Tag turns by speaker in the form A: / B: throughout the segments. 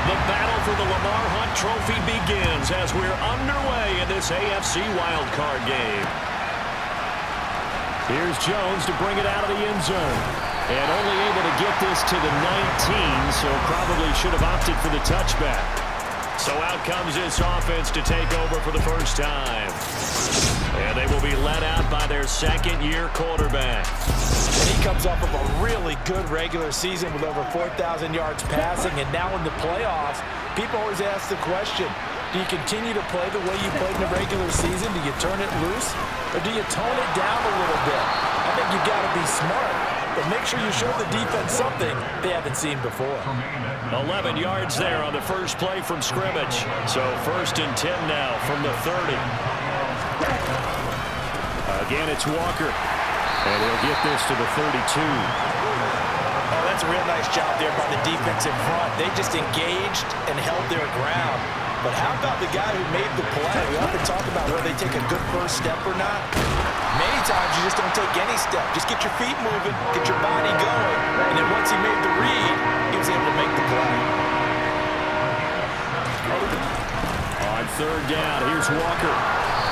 A: The battle for the Lamar Hunt Trophy begins as we're underway in this AFC wildcard game. Here's Jones to bring it out of the end zone. And only able to get this to the 19, so probably should have opted for the touchback. So out comes this offense to take over for the first time. And they will be led out by their second-year quarterback.
B: And he comes off of a really good regular season with over 4,000 yards passing. And now in the playoffs, people always ask the question, do you continue to play the way you played in the regular season? Do you turn it loose? Or do you tone it down a little bit? I think you've got to be smart. But make sure you show the defense something they haven't seen before.
A: 11 yards there on the first play from scrimmage. So 1st and 10 now from the 30. Again, it's Walker. And he'll get this to the 32.
B: Oh, that's a real nice job there by the defense in front. They just engaged and held their ground. But how about the guy who made the play? We often talk about whether they take a good first step or not. Many times you just don't take any step. Just get your feet moving, get your body going, and then once he made the read, he was able to make the play.
A: On 3rd down, here's Walker.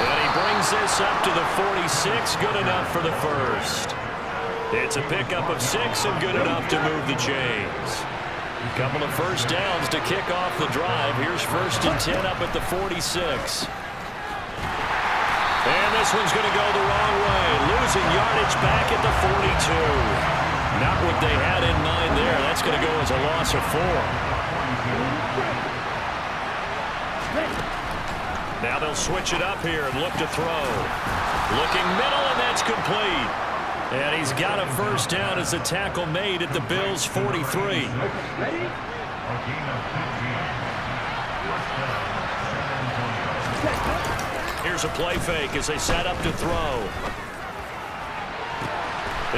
A: And he brings this up to the 46, good enough for the first. It's a pickup of 6 and good enough to move the chains. A couple of first downs to kick off the drive. Here's 1st and 10 up at the 46. And this one's going to go the wrong way. Losing yardage back at the 42. Not what they had in mind there. That's going to go as a loss of 4. Now they'll switch it up here and look to throw. Looking middle, and that's complete. And he's got a first down as the tackle made at the Bills' 43. Here's a play fake as they set up to throw.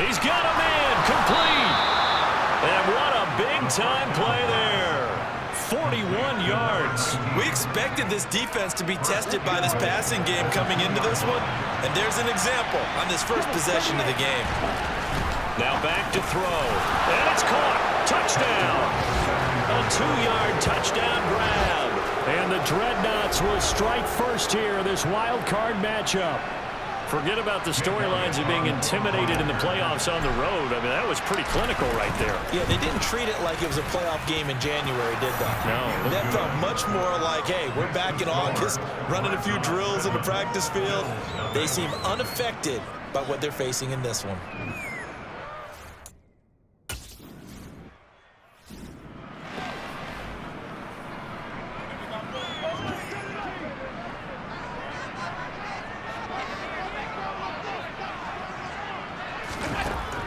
A: He's got a man, complete. And what a big-time play there. 41 yards.
B: We expected this defense to be tested by this passing game coming into this one. And there's an example on this first possession of the game.
A: Now back to throw. And it's caught. Touchdown. A 2-yard touchdown grab. And the Dreadnaughts will strike first here in this wild card matchup. Forget about the storylines of being intimidated in the playoffs on the road. I mean, that was pretty clinical right there.
B: Yeah, they didn't treat it like it was a playoff game in January, did they?
A: No.
B: That felt much more like, hey, we're back in August, running a few drills in the practice field. They seem unaffected by what they're facing in this one.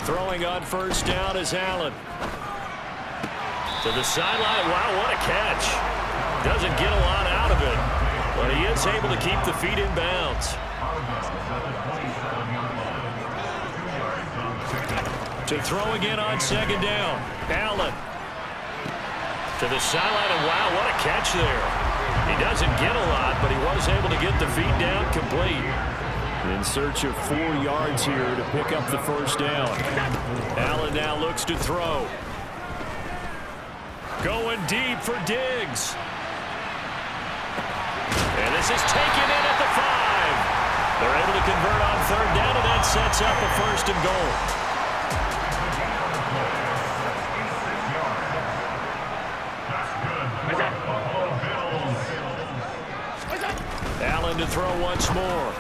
A: Throwing on first down is Allen. To the sideline. Wow, what a catch. Doesn't get a lot out of it, but he is able to keep the feet in bounds. To throw again on 2nd down. Allen. To the sideline, and wow, what a catch there. He doesn't get a lot, but he was able to get the feet down complete. In search of 4 yards here to pick up the first down. Allen now looks to throw. Going deep for Diggs. And this is taken in at the 5. They're able to convert on 3rd down, and that sets up a 1st and goal. Allen to throw once more.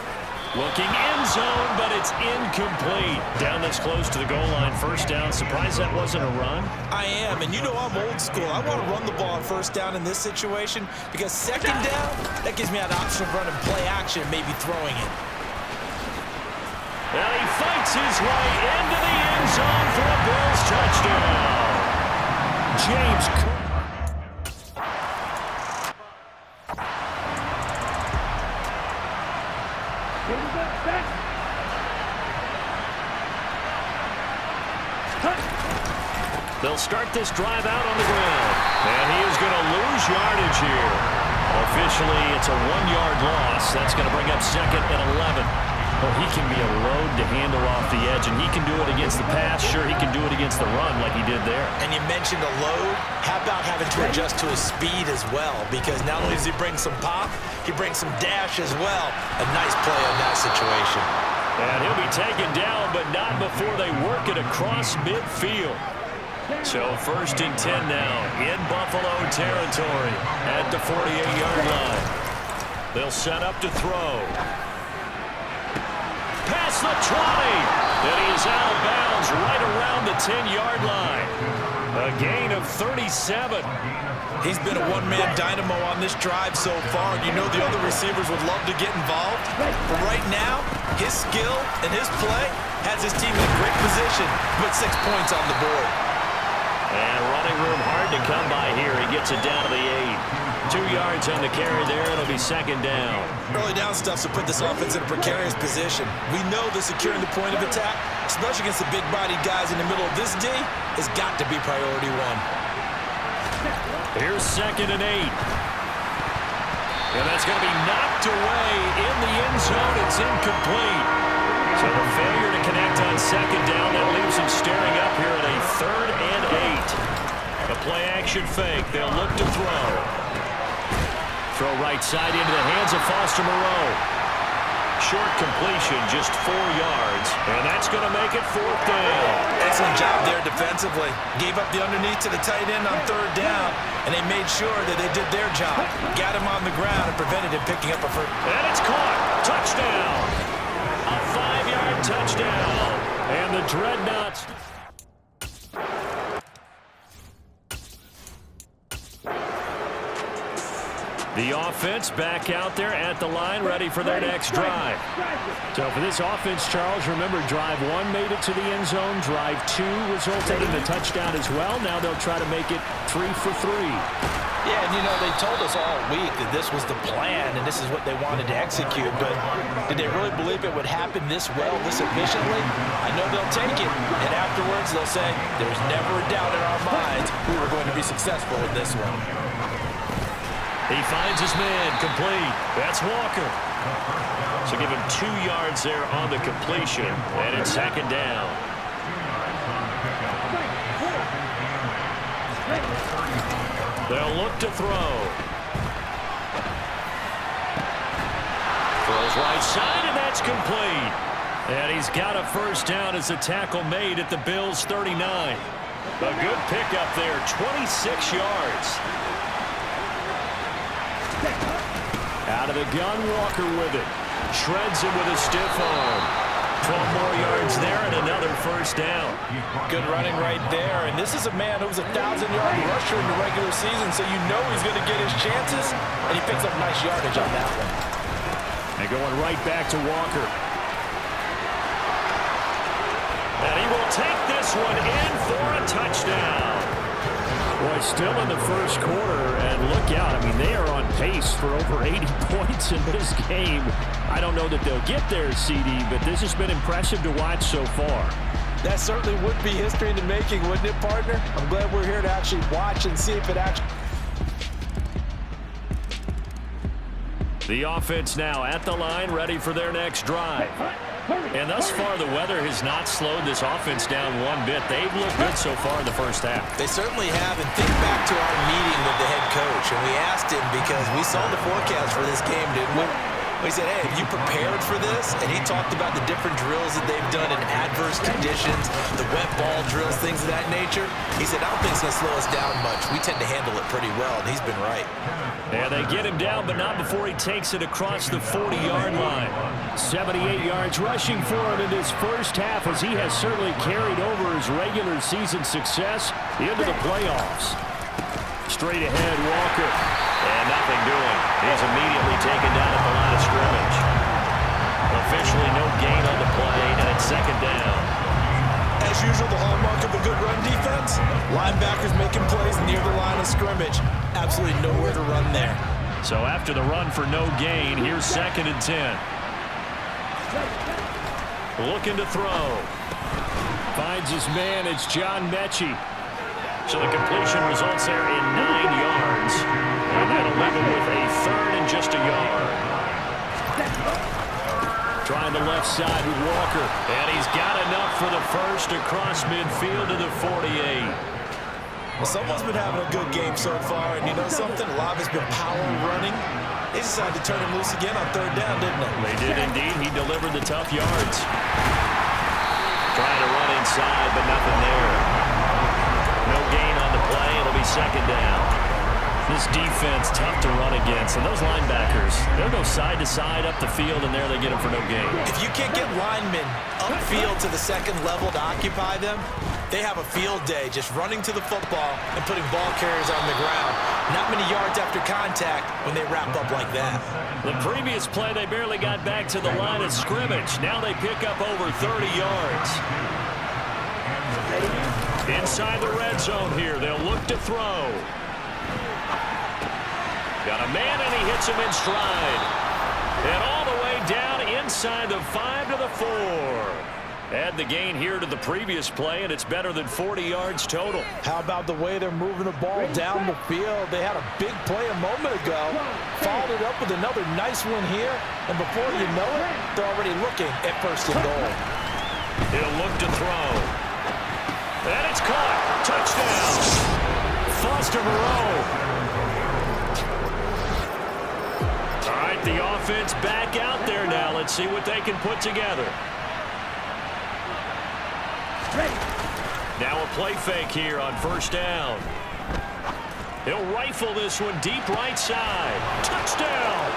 A: Looking end zone, but it's incomplete. Down this close to the goal line. First down. Surprised that wasn't a run?
B: I am, and you know I'm old school. I want to run the ball on first down in this situation because 2nd down, that gives me an option of running play action, maybe throwing it.
A: Well, he fights his way into the end zone for a Bills touchdown. James Cook. They'll start this drive out on the ground. And he is going to lose yardage here. Officially, it's a 1-yard loss. That's going to bring up 2nd and 11. Well, he can be a load to handle off the edge, and he can do it against the pass. Sure, he can do it against the run like he did there.
B: And you mentioned a load. How about having to adjust to his speed as well? Because not only does he bring some pop, he brings some dash as well. A nice play on that situation.
A: And he'll be taken down, but not before they work it across midfield. So 1st and 10 now in Buffalo territory at the 48-yard line. They'll set up to throw. Past the 20. And he is out of bounds right around the 10-yard line. A gain of 37.
B: He's been a one-man dynamo on this drive so far. You know the other receivers would love to get involved. But right now, his skill and his play has his team in a great position to put 6 points on the board.
A: And running room hard to come by here. He gets it down to the 8. 2 yards on the carry there. It'll be 2nd down.
B: Early down stuff to put this offense in a precarious position. We know that securing the point of attack, especially against the big-bodied guys in the middle of this D, has got to be priority 1.
A: Here's 2nd and 8. And that's going to be knocked away in the end zone. It's incomplete. So the failure to connect on 2nd down, that leaves him staring up here at a 3rd and 8. A play-action fake. They'll look to throw. Throw right side into the hands of Foster Moreau. Short completion, just 4 yards. And that's going to make it 4th down.
B: Excellent job there defensively. Gave up the underneath to the tight end on 3rd down, and they made sure that they did their job. Got him on the ground and prevented him picking up a first.
A: And it's caught. Touchdown. A 5-yard touchdown. And the Dreadnaughts. The offense back out there at the line, ready for their next drive. So for this offense, Charles, remember, drive 1 made it to the end zone. Drive 2 resulted in a touchdown as well. Now they'll try to make it 3 for 3.
B: Yeah, and you know, they told us all week that this was the plan and this is what they wanted to execute, but did they really believe it would happen this well, this efficiently? I know they'll take it, and afterwards they'll say, there's never a doubt in our minds we were going to be successful in this one.
A: He finds his man, complete. That's Walker. So give him 2 yards there on the completion, and it's 2nd down. They'll look to throw. Throws right side, and that's complete. And he's got a 1st down as the tackle made at the Bills' 39. A good pickup there, 26 yards. Out of the gun, Walker with it. Shreds him with a stiff arm. 12 more yards there and another 1st down.
B: Good running right there. And this is a man who was a 1,000-yard rusher in the regular season, so you know he's going to get his chances. And he picks up nice yardage on that one.
A: And going right back to Walker. And he will take this one in for a touchdown. Boy, still in the 1st quarter, and look out. I mean, they are on pace for over 80 points in this game. I don't know that they'll get there, CD, but this has been impressive to watch so far.
B: That certainly would be history in the making, wouldn't it, partner? I'm glad we're here to actually watch and see if it actually...
A: The offense now at the line, ready for their next drive. And thus far, the weather has not slowed this offense down one bit. They've looked good so far in the 1st half.
B: They certainly have, and think back to our meeting with the head coach, and we asked him because we saw the forecast for this game, didn't we? We said, hey, have you prepared for this? And he talked about the different drills that they've done in adverse conditions, the wet ball drills, things of that nature. He said, I don't think it's going to slow us down much. We tend to handle it pretty well, and he's been right.
A: And they get him down, but not before he takes it across the 40-yard line. 78 yards rushing for him in this 1st half, as he has certainly carried over his regular season success into the playoffs. Straight ahead, Walker. And nothing doing. He's immediately taken down at the line of scrimmage. Officially no gain on the play, and it's 2nd down.
B: As usual, the hallmark of a good run defense, linebackers making plays near the line of scrimmage. Absolutely nowhere to run there.
A: So after the run for no gain, here's 2nd and 10. Looking to throw. Finds his man. It's John Mechie. So the completion results there in 9 yards. And that'll leave him with a 3rd and just a yard. Trying the left left side with Walker. And he's got enough for the first across midfield to the 48.
B: Well, someone's been having a good game so far, and you know something? A lot of it's been power running. They decided to turn him loose again on third down, didn't they?
A: They did indeed. He delivered the tough yards. Trying to run inside, but nothing there. No gain on the play. It'll be second down. This defense, tough to run against. And those linebackers, they'll go side to side up the field, and there they get them for no gain.
B: If you can't get linemen upfield to the second level to occupy them, they have a field day just running to the football and putting ball carriers on the ground. Not many yards after contact when they wrap up like that.
A: The previous play, they barely got back to the line of scrimmage. Now they pick up over 30 yards. Inside the red zone here, they'll look to throw. Got a man, and he hits him in stride. And all the way down inside the 5 to the 4. Add the gain here to the previous play, and it's better than 40 yards total.
B: How about the way they're moving the ball down the field? They had a big play a moment ago, followed it up with another nice one here, and before you know it, they're already looking at first and goal.
A: He'll look to throw. And it's caught. Touchdown. Foster Moreau. All right, the offense back out there now. Let's see what they can put together. Now a play fake here on first down. He'll rifle this one deep right side. Touchdown!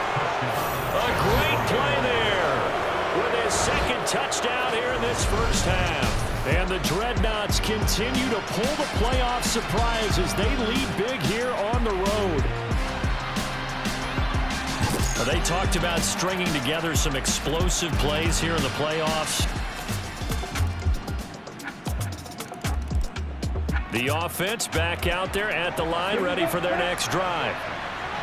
A: A great play there with his second touchdown here in this first half. And the Dreadnaughts continue to pull the playoff surprise as they lead big here on the road. They talked about stringing together some explosive plays here in the playoffs. The offense back out there at the line, ready for their next drive.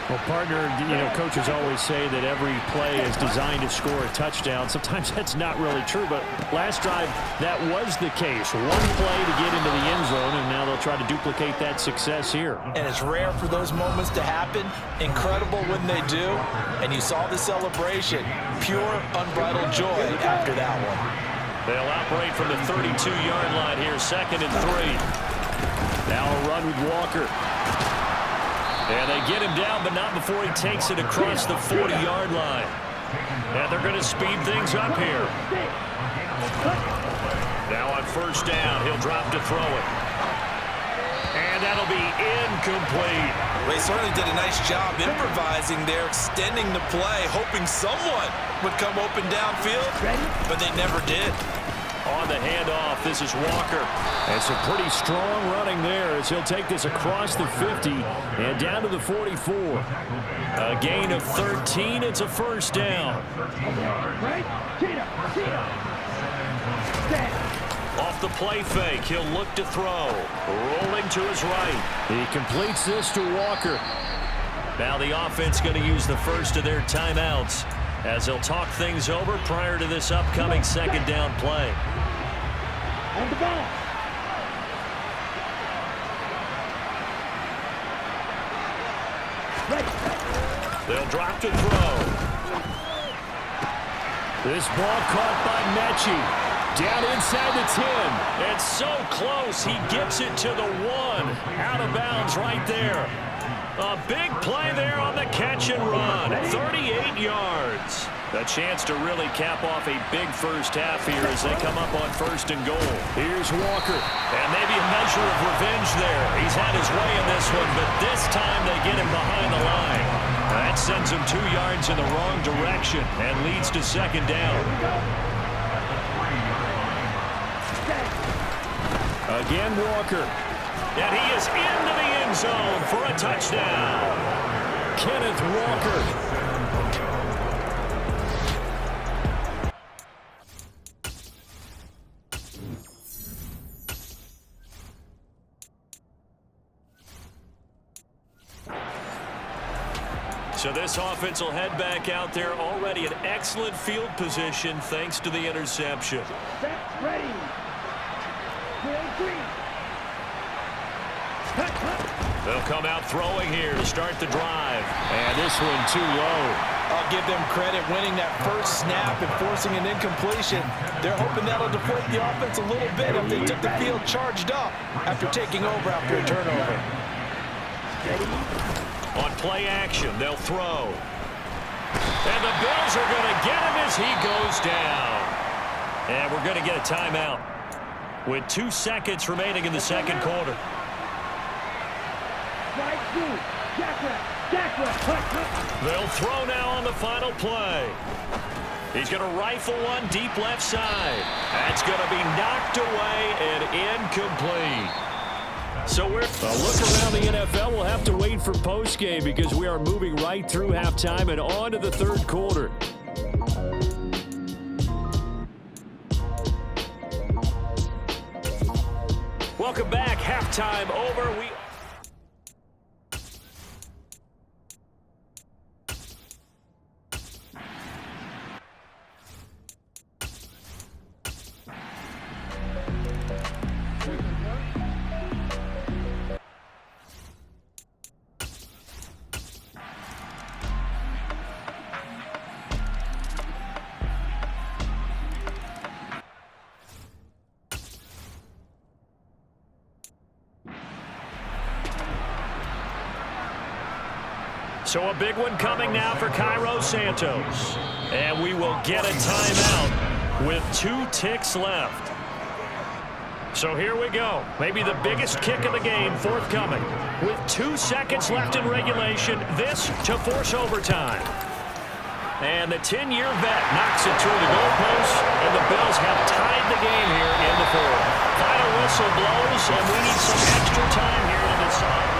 A: Well, partner, you know, coaches always say that every play is designed to score a touchdown. Sometimes that's not really true, but last drive, that was the case. One play to get into the end zone, and now they'll try to duplicate that success here.
B: And it's rare for those moments to happen. Incredible when they do. And you saw the celebration. Pure, unbridled joy after that one.
A: They'll operate from the 32-yard line here, 2nd and 3. Now a run with Walker. And they get him down, but not before he takes it across the 40-yard line. And they're going to speed things up here. Now on first down, he'll drop to throw it. And that'll be incomplete.
B: They certainly did a nice job improvising there, extending the play, hoping someone would come open downfield, but they never did.
A: On the handoff, this is Walker. And some pretty strong running there as he'll take this across the 50 and down to the 44. A gain of 13. It's a first down. Off the play fake, he'll look to throw. Rolling to his right. He completes this to Walker. Now the offense going to use the first of their timeouts as they'll talk things over prior to this upcoming second down play.
C: On the ball.
A: They'll drop to throw. This ball caught by Mechie. Down inside the 10. It's so close, he gets it to the 1. Out of bounds right there. A big play there on the catch and run. 38 yards. A chance to really cap off a big first half here as they come up on first and goal. Here's Walker. And maybe a measure of revenge there. He's had his way in this one, but this time they get him behind the line. That sends him 2 yards in the wrong direction and leads to second down. Again, Walker. And he is into the end zone for a touchdown. Kenneth Walker. So this offense will head back out there, already in excellent field position thanks to the interception.
C: Set, ready.
A: They'll come out throwing here to start the drive. And this one too low.
B: I'll give them credit winning that first snap and forcing an incompletion. They're hoping that'll deflate the offense a little bit if they took the field charged up after taking over after a turnover.
A: On play action, they'll throw. And the Bills are going to get him as he goes down. And we're going to get a timeout with 2 seconds remaining in the second quarter. They'll throw now on the final play. He's going to rifle one deep left side. That's going to be knocked away and incomplete. So we're a look around the NFL. We'll have to wait for postgame because we are moving right through halftime and on to the third quarter. Welcome back. Halftime over. So a big one coming now for Cairo Santos. And we will get a timeout with 2 ticks left. So here we go. Maybe the biggest kick of the game forthcoming. With 2 seconds left in regulation, this to force overtime. And the 10-year vet knocks it through the goalpost, and the Bills have tied the game here in the fourth. Final whistle blows, and we need some extra time here in this side.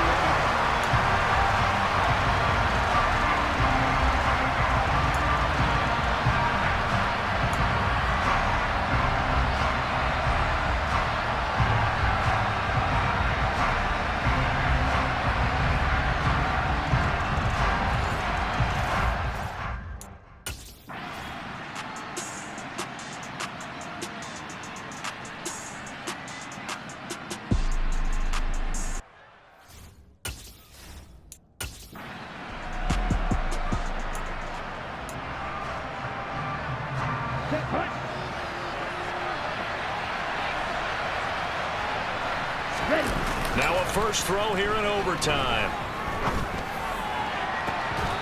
A: Now a first throw here in overtime.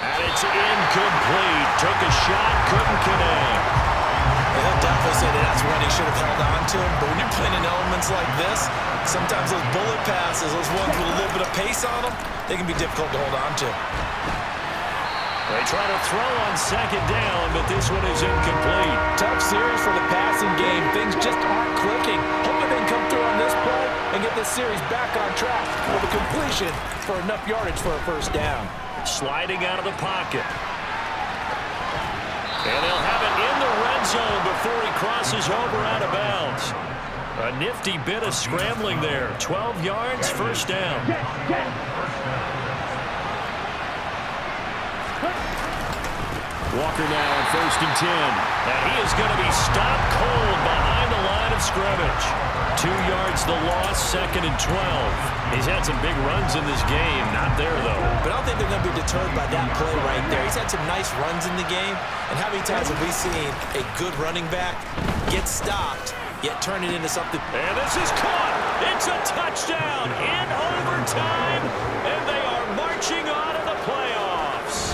A: And it's incomplete. Took a shot, couldn't connect.
B: He'll definitely say that's one he should have held on to. But when you're playing in elements like this, sometimes those bullet passes, those ones with a little bit of pace on them, they can be difficult to hold on to.
A: They try to throw on second down, but this one is incomplete.
B: Tough series for the passing game. Things just aren't clicking. Hoping they can come through on this play and get this series back on track with a completion for enough yardage for a first down.
A: Sliding out of the pocket. And they'll have it in the red zone before he crosses over out of bounds. A nifty bit of scrambling there. 12 yards, first down. Walker now on 1st and 10. And he is going to be stopped cold behind the line of scrimmage. 2 yards the loss, 2nd and 12. He's had some big runs in this game. Not there, though.
B: But I don't think they're going to be deterred by that play right there. He's had some nice runs in the game. And how many times have we seen a good running back get stopped, yet turn it into something?
A: And this is caught. It's a touchdown in overtime. And they are marching on to the playoffs.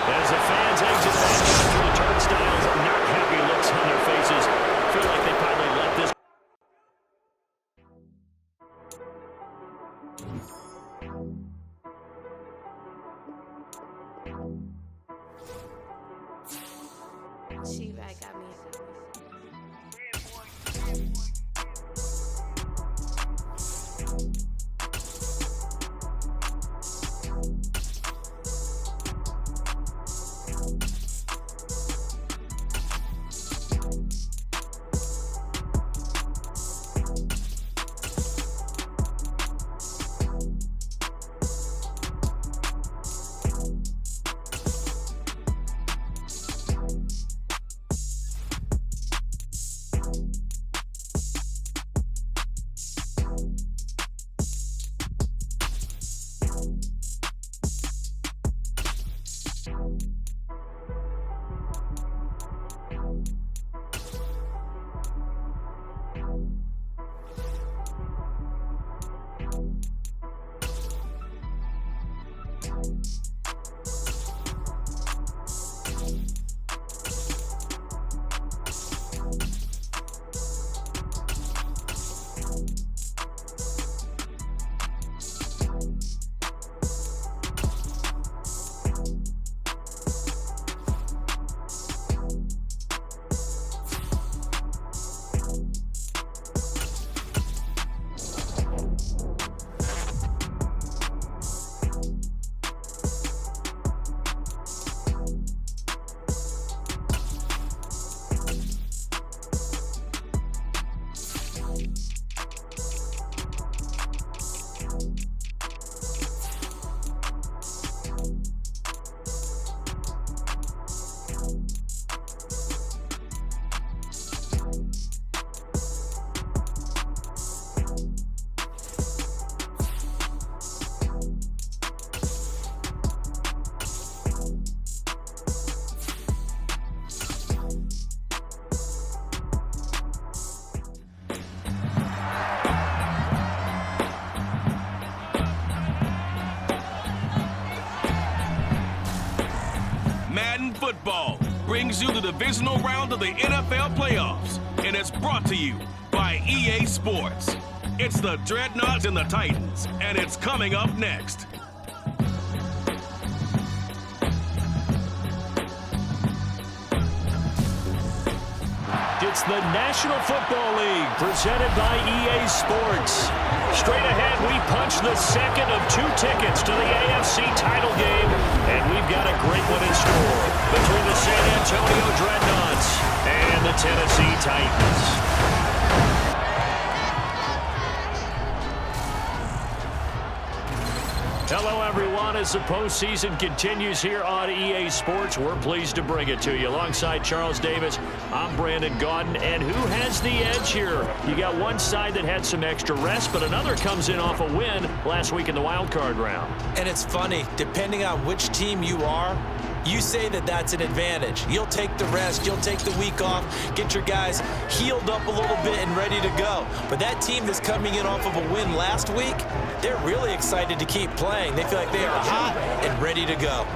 A: As the fans exit back through the turnstiles, not happy looks on their faces. Feel like they probably let this.
D: She-Rag got me.
E: Football brings you the divisional round of the NFL playoffs, and it's brought to you by EA Sports. It's the Dreadnaughts and the Titans, and it's coming up next.
A: It's the National Football League presented by EA Sports. Straight ahead, we punch the second of 2 tickets to the AFC title game, and we've got a great one in store between the San Antonio Dreadnaughts and the Tennessee Titans. Hello, everyone. As the postseason continues here on EA Sports, we're pleased to bring it to you. Alongside Charles Davis, I'm Brandon Gaudin. And who has the edge here? You got one side that had some extra rest, but another comes in off a win last week in the wild card round.
B: And it's funny, depending on which team you are, you say that that's an advantage. You'll take the rest, you'll take the week off, get your guys healed up a little bit and ready to go. But that team that's coming in off of a win last week, they're really excited to keep playing. They feel like they are hot and ready to go.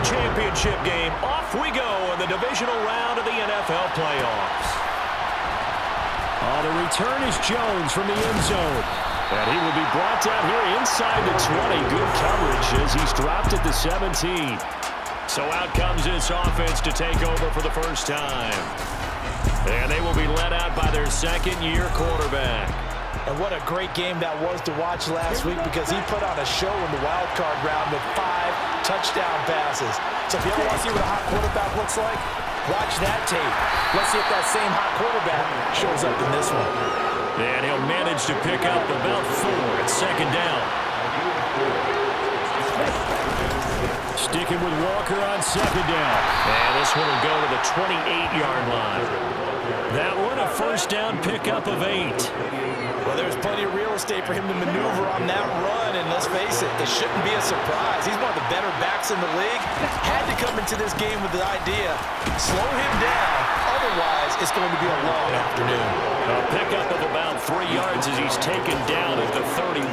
A: Championship game. Off we go in the divisional round of the NFL playoffs. The return is Jones from the end zone. And he will be brought down here inside the 20. Good coverage as he's dropped at the 17. So out comes this offense to take over for the first time. And they will be led out by their second-year quarterback.
B: And what a great game that was to watch last week because he put on a show in the wild card round with 5 touchdown passes. So if you ever want to see what a hot quarterback looks like, watch that tape. Let's see if that same hot quarterback shows up in this one.
A: And he'll manage to pick up about 4 at second down. Sticking with Walker on second down. And this one will go to the 28-yard line. That one a first down pickup of 8.
B: Well, there's plenty of real estate for him to maneuver on that run, and let's face it, it shouldn't be a surprise. He's one of the better backs in the league. Had to come into this game with the idea, slow him down, otherwise it's going to be a long afternoon.
A: A pickup of about 3 yards as he's taken down at the 31.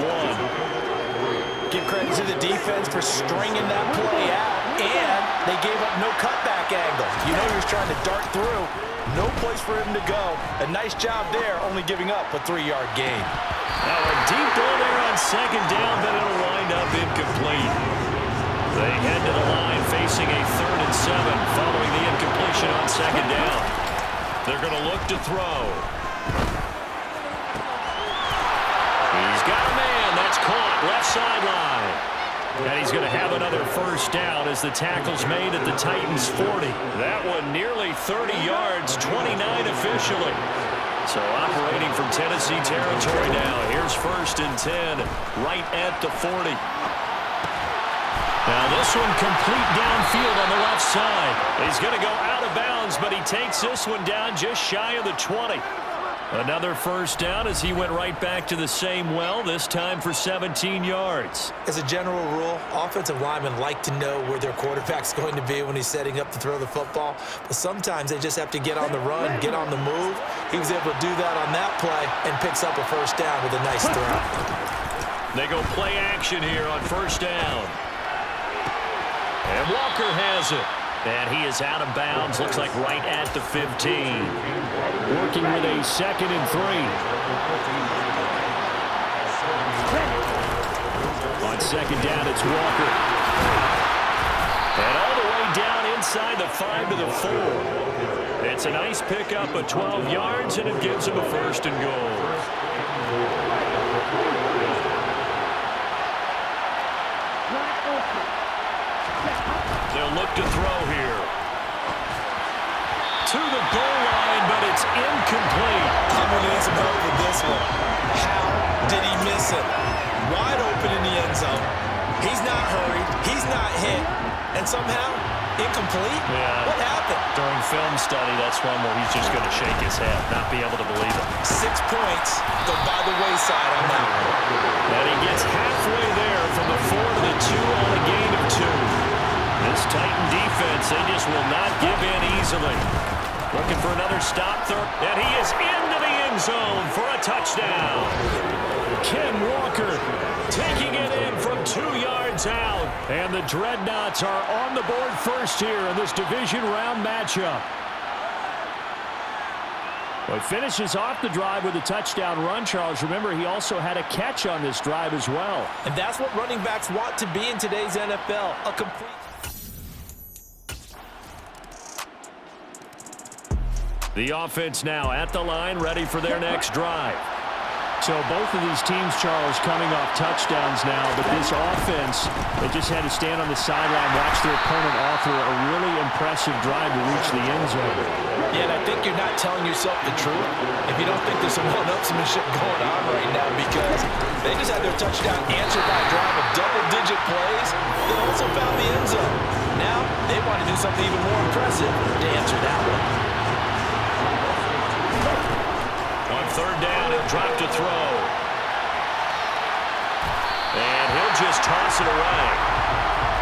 B: Give credit to the defense for stringing that play out, and they gave up no cutback angle. You know he was trying to dart through. No place for him to go. A nice job there, only giving up a 3-yard gain.
A: Now a deep ball there on second down, but it'll wind up incomplete. They head to the line facing a 3rd and 7 following the incompletion on second down. They're going to look to throw. He's got a man. That's caught left sideline. And he's going to have another first down as the tackle's made at the Titans' 40. That one nearly 30 yards, 29 officially. So operating from Tennessee territory now. Here's 1st and 10, right at the 40. Now this one complete downfield on the left side. He's going to go out of bounds, but he takes this one down just shy of the 20. Another first down as he went right back to the same well, this time for 17 yards.
B: As a general rule, offensive linemen like to know where their quarterback's going to be when he's setting up to throw the football. But sometimes they just have to get on the run, get on the move. He was able to do that on that play and picks up a first down with a nice throw.
A: They go play action here on first down. And Walker has it. And he is out of bounds, looks like right at the 15. Working with a 2nd and 3. On second down, it's Walker. And all the way down inside the 5 to the 4. It's a nice pickup of 12 yards, and it gives him a 1st and goal. They'll look to throw here. To the goal line, but it's incomplete.
B: I'm going to need some help with this one. How did he miss it? Wide open in the end zone. He's not hurried. He's not hit. And somehow, incomplete?
A: Yeah.
B: What happened?
A: During film study, that's one where he's just going to shake his head, not be able to believe it.
B: 6 points go by the wayside on that one.
A: And he gets halfway there from the 4 to the 2 on a gain of defensively. Looking for another stop third, and he is into the end zone for a touchdown. Ken Walker taking it in from 2 yards out. And the Dreadnaughts are on the board first here in this division round matchup. Well, he finishes off the drive with a touchdown run, Charles. Remember, he also had a catch on this drive as well.
B: And that's what running backs want to be in today's NFL, a complete...
A: The offense now at the line, ready for their next drive. So both of these teams, Charles, coming off touchdowns now, but this offense, they just had to stand on the sideline, watch their opponent author a really impressive drive to reach the end zone.
B: Yeah, and I think you're not telling yourself the truth if you don't think there's some one-upsmanship going on right now, because they just had their touchdown answered by a drive of double-digit plays that also found the end zone. Now, they want to do something even more impressive to answer that one.
A: On third down, he'll drop to throw. And he'll just toss it away.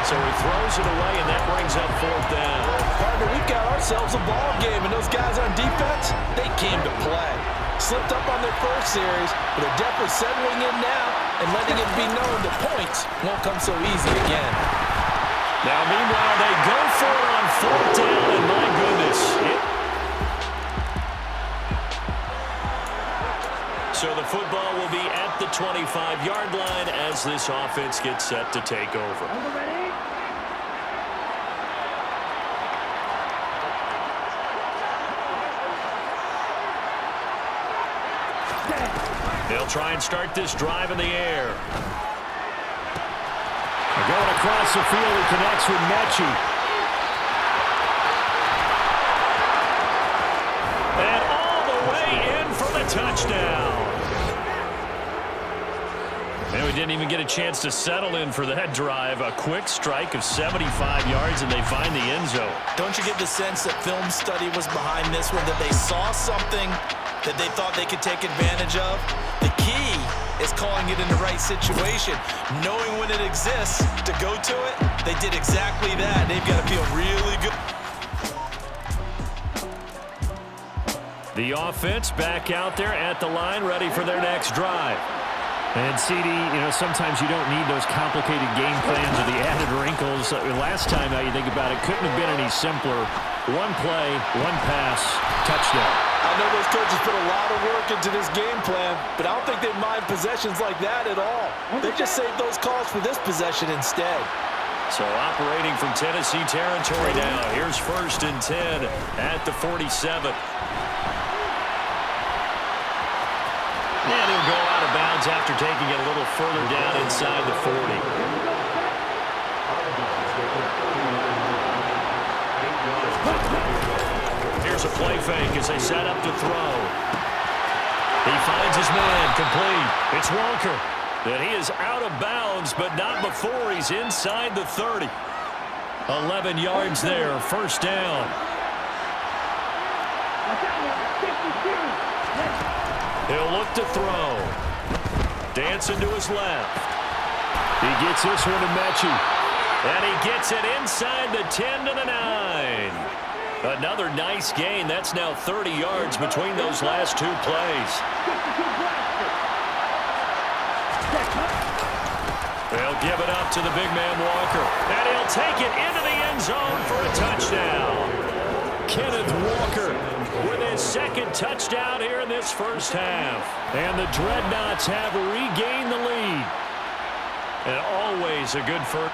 A: So he throws it away, and that brings up fourth down.
B: Partner, we've got ourselves a ball game, and those guys on defense, they came to play. Slipped up on their first series, but they're definitely settling in now and letting it be known that points won't come so easy again.
A: Now, meanwhile, they go for it on fourth down, and my goodness. So the football will be at the 25-yard line as this offense gets set to take over. They'll try and start this drive in the air. Going across the field, he connects with Mechie. And all the way in for the touchdown. And we didn't even get a chance to settle in for that drive. A quick strike of 75 yards, and they find the end zone.
B: Don't you get the sense that film study was behind this one, that they saw something that they thought they could take advantage of? The key is calling it in the right situation, knowing when it exists to go to it. They did exactly that. They've got to feel really good.
A: The offense back out there at the line, ready for their next drive. And, CD, sometimes you don't need those complicated game plans or the added wrinkles. Last time, now you think about it, couldn't have been any simpler. One play, one pass, touchdown.
B: I know those coaches put a lot of work into this game plan, but I don't think they mind possessions like that at all. They just saved those calls for this possession instead.
A: So operating from Tennessee territory now. Here's 1st and 10 at the 47. And he'll go out of bounds after taking it a little further down inside the 40. Here's a play fake as they set up to throw. He finds his man, complete. It's Walker. And he is out of bounds, but not before he's inside the 30. 11 yards there, 1st down. He'll look to throw. Dancing to his left. He gets this one to Mechie. And he gets it inside the 10 to the 9. Another nice gain. That's now 30 yards between those last two plays. They'll give it up to the big man Walker. And he'll take it into the end zone for a touchdown. Kenneth Walker with his 2nd touchdown here in this first half. And the Dreadnaughts have regained the lead. And always a good first.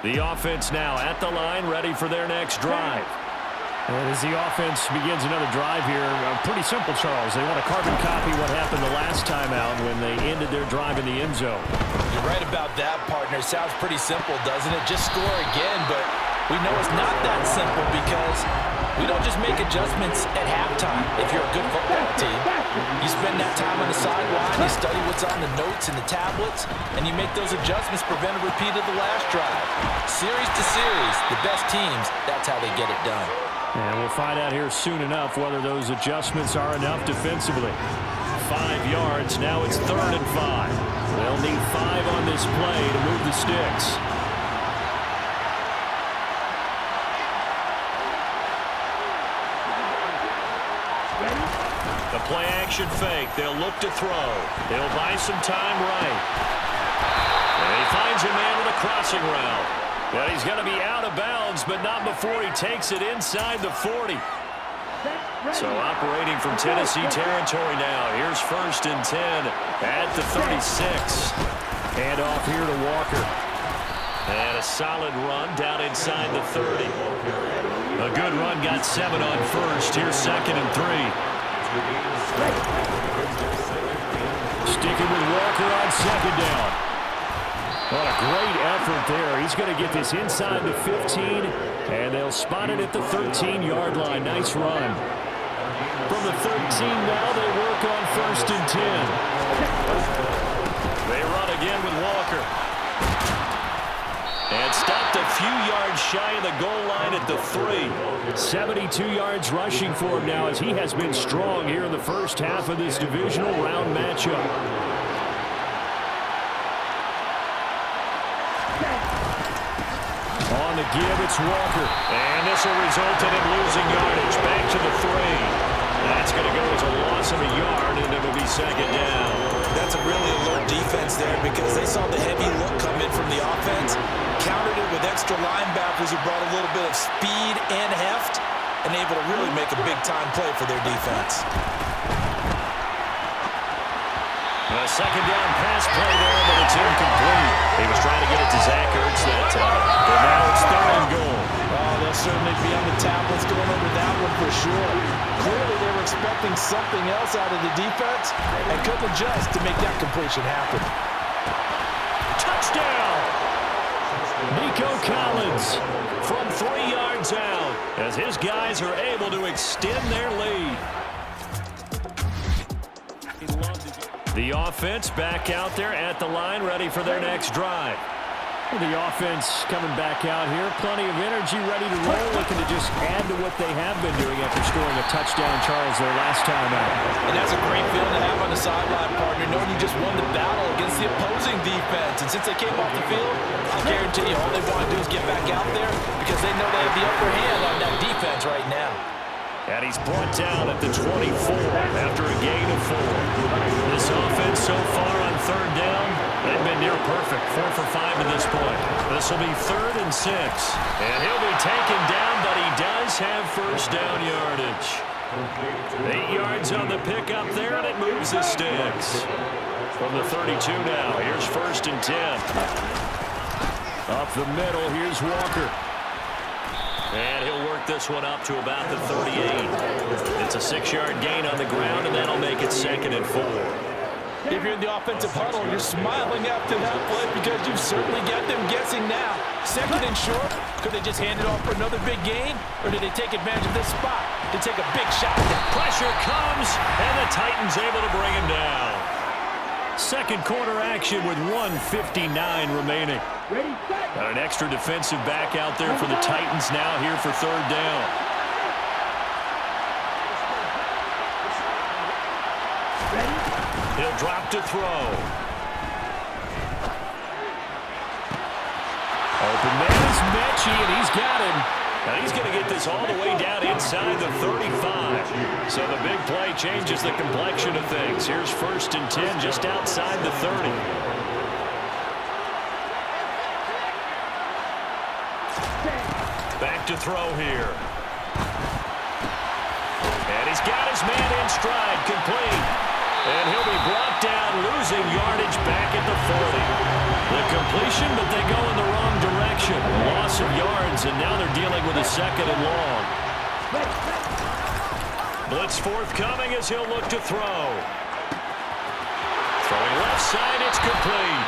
A: The offense now at the line, ready for their next drive. And as the offense begins another drive here, pretty simple, Charles. They want to carbon copy what happened the last time out when they ended their drive in the end zone.
B: You're right about that, partner. Sounds pretty simple, doesn't it? Just score again, but we know it's not that simple because we don't just make adjustments at halftime if you're a good football team. You spend that time on the sideline, you study what's on the notes and the tablets, and you make those adjustments, prevent a repeat of the last drive. Series to series, the best teams, that's how they get it done.
A: And we'll find out here soon enough whether those adjustments are enough defensively. 5 yards, now it's 3rd and 5. They'll need 5 on this play to move the sticks. Formation fake. They'll look to throw. He'll buy some time right. And he finds a man with a crossing route. Well, he's going to be out of bounds, but not before he takes it inside the 40. So operating from Tennessee territory now. Here's 1st and 10 at the 36. Hand off here to Walker. And a solid run down inside the 30. A good run, got 7 on 1st. Here's 2nd and 3. Sticking with Walker on 2nd down. What a great effort there. He's going to get this inside the 15, and they'll spot it at the 13-yard line. Nice run. From the 13 now, they work on 1st and 10. They run again with Walker. And stopped a few yards shy of the goal line at the 3. 72 yards rushing for him now as he has been strong here in the first half of this divisional round matchup. On the give, it's Walker. And this will result in him losing yardage. Back to the 3. That's going to go as a loss of a yard, and it'll be 2nd down.
B: That's a really alert defense there because they saw the heavy look come in from the offense, countered it with extra linebackers who brought a little bit of speed and heft, and able to really make a big-time play for their defense.
A: A 2nd down pass play there, but it's incomplete. He was trying to get it to Zach Ertz that time. But now it's 3rd and goal.
B: Oh, they'll certainly be on the tablets going over that one for sure. Clearly they were expecting something else out of the defense and couldn't adjust to make that completion happen.
A: Touchdown! Nico Collins from 3 yards out as his guys are able to extend their lead. The offense back out there at the line, ready for their next drive. The offense coming back out here, plenty of energy, ready to roll, looking to just add to what they have been doing after scoring a touchdown, Charles, their last time out.
B: And that's a great feeling to have on the sideline, partner, knowing you just won the battle against the opposing defense. And since they came off the field, I guarantee you all they want to do is get back out there because they know they have the upper hand on that defense right now.
A: And he's brought down at the 24 after a gain of 4. This offense so far on 3rd down, they've been near perfect. 4 for 5 to this point. This will be 3rd and 6. And he'll be taken down, but he does have 1st down yardage. 8 yards on the pickup there, and it moves the sticks. From the 32 now, here's 1st and 10. Up the middle, here's Walker. And he'll work this one up to about the 38. It's a 6-yard gain on the ground, and that'll make it 2nd and 4.
B: If you're in the offensive huddle, you're smiling after that play because you've certainly got them guessing now. 2nd and short, could they just hand it off for another big gain, or did they take advantage of this spot to take a big shot?
A: Pressure comes, and the Titans able to bring him down. 2nd quarter action with 1:59 remaining. Got an extra defensive back out there for the Titans now here for 3rd down. He'll drop to throw. Open man is Mechie, and he's got him. And he's going to get this all the way down inside the 35. So the big play changes the complexion of things. Here's 1st and 10 just outside the 30. Back to throw here. And he's got his man in stride, complete. And he'll be brought down, losing yardage back at the 40. The completion, but they go in the wrong direction. Loss of yards, and now they're dealing with a 2nd and long. Blitz forthcoming as he'll look to throw. Throwing left side, it's complete.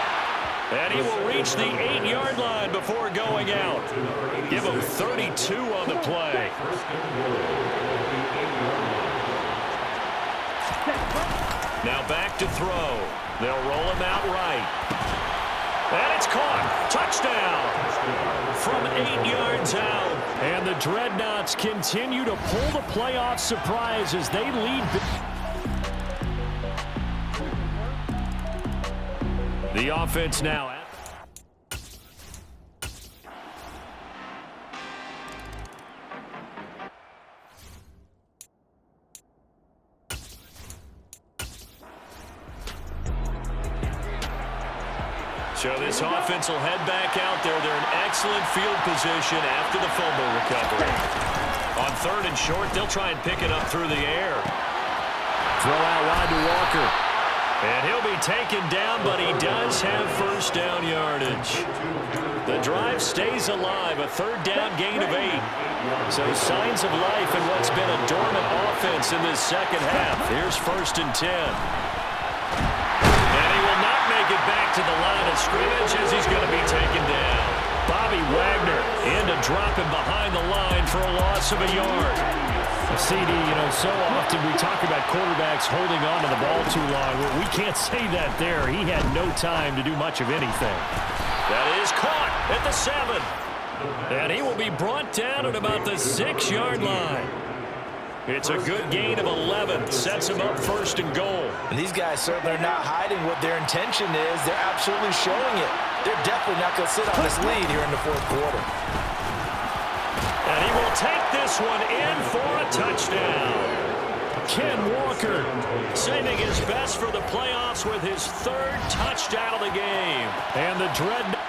A: And he will reach the 8-yard line before going out. Give him 32 on the play. Now back to throw. They'll roll him out right. And it's caught. Touchdown. From 8 yards out. And the Dreadnaughts continue to pull the playoff surprise as they lead. The offense now. So this offense will head back out there. They're in excellent field position after the fumble recovery. On 3rd and short, they'll try and pick it up through the air. Throw out wide to Walker. And he'll be taken down, but he does have first down yardage. The drive stays alive, a 3rd down gain of 8. So signs of life in what's been a dormant offense in this second half. Here's 1st and 10. And he will not make it back to the line of scrimmage as he's going to be taken down. Bobby Wagner in to drop him behind the line for a loss of a yard. CD, so often we talk about quarterbacks holding on to the ball too long. Well, we can't say that there. He had no time to do much of anything. That is caught at the 7. And he will be brought down at about the 6-yard line. It's a good gain of 11. Sets him up 1st and goal.
B: And these guys certainly are not hiding what their intention is. They're absolutely showing it. They're definitely not going to sit on this lead here in the 4th quarter.
A: And he will take this one in for a touchdown. Ken Walker saving his best for the playoffs with his 3rd touchdown of the game. And the Dreadnaughts